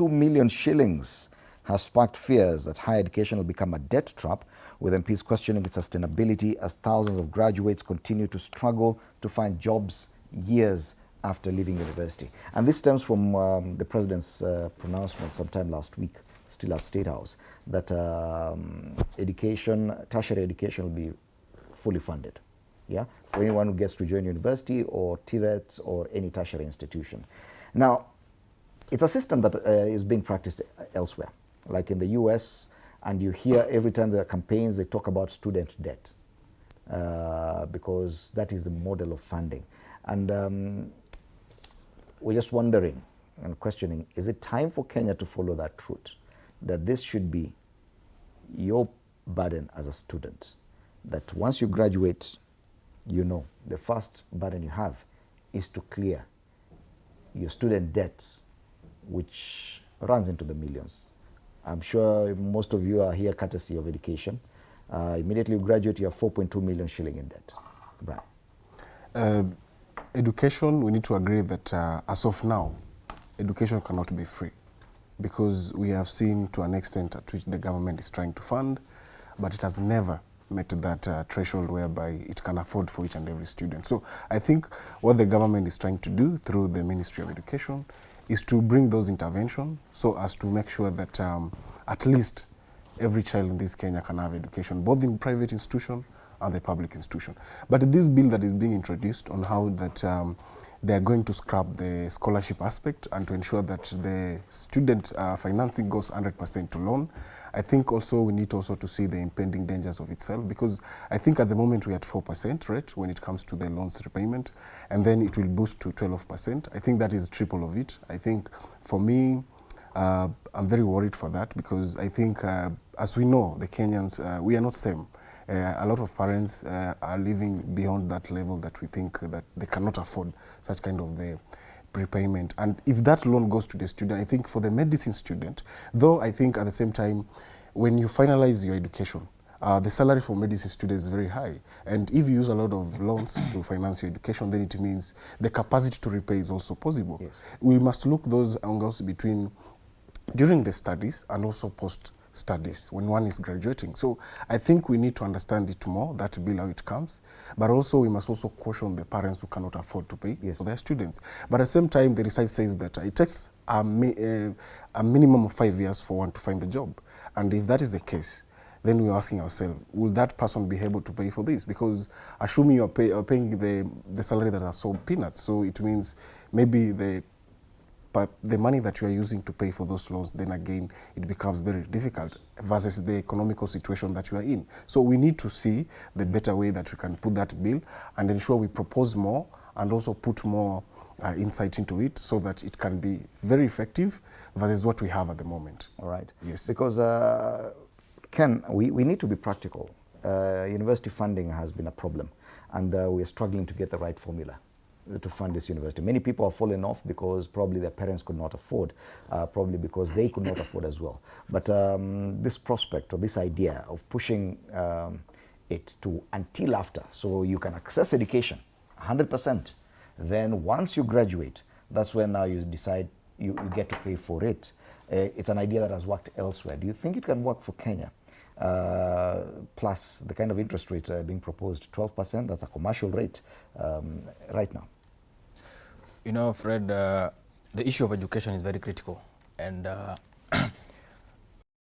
million shillings has sparked fears that higher education will become a debt trap, with MPs questioning its sustainability as thousands of graduates continue to struggle to find jobs years after leaving university. And this stems from the president's pronouncement sometime last week, still at State House, that tertiary education will be fully funded, yeah, for anyone who gets to join university or TVET or any tertiary institution. Now, it's a system that is being practiced elsewhere, like in the US, and you hear every time there are campaigns, they talk about student debt, because that is the model of funding. And we're just wondering and questioning, is it time for Kenya to follow that route, that this should be your burden as a student, that once you graduate, you know, the first burden you have is to clear your student debts, which runs into the millions. I'm sure most of you are here courtesy of education. Immediately you graduate, you have 4.2 million shilling in debt. Brian. Education, we need to agree that as of now, education cannot be free, because we have seen to an extent at which the government is trying to fund, but it has never met that threshold whereby it can afford for each and every student. So I think what the government is trying to do through the Ministry of Education is to bring those interventions so as to make sure that at least every child in this Kenya can have education, both in private institution and the public institution. But this bill that is being introduced on how that they are going to scrap the scholarship aspect and to ensure that the student financing goes 100% to loan, I think also we need also to see the impending dangers of itself, because I think at the moment we're at 4% rate when it comes to the loans repayment, and then it will boost to 12%. I think that is triple of it. I think for me, I'm very worried for that, because I think as we know, the Kenyans, we are not same. A lot of parents are living beyond that level that we think that they cannot afford such kind of the prepayment. And if that loan goes to the student, I think for the medicine student, though I think at the same time, when you finalize your education, the salary for medicine students is very high. And if you use a lot of loans to finance your education, then it means the capacity to repay is also possible. Yes. We must look those angles between during the studies and also post studies when one is graduating. So I think we need to understand it more, that bill how it comes, but also we must also caution the parents who cannot afford to pay for their students. But at the same time, the research says that it takes a minimum of 5 years for one to find the job. And if that is the case, then we're asking ourselves, will that person be able to pay for this? Because assuming you're paying the salary that are so peanuts, so it means maybe but the money that you are using to pay for those loans, then again, it becomes very difficult versus the economical situation that you are in. So we need to see the better way that we can put that bill and ensure we propose more and also put more insight into it so that it can be very effective versus what we have at the moment. All right. Yes. Because, Ken, we need to be practical. University funding has been a problem, and we are struggling to get the right formula to fund this university. Many people have fallen off because probably their parents could not afford, probably because they could not afford as well. But this prospect or this idea of pushing it to until after, so you can access education 100%, then once you graduate, that's when now you decide you get to pay for it. It's an idea that has worked elsewhere. Do you think it can work for Kenya? Plus the kind of interest rate being proposed, 12%, that's a commercial rate right now. You know, Fred, the issue of education is very critical, and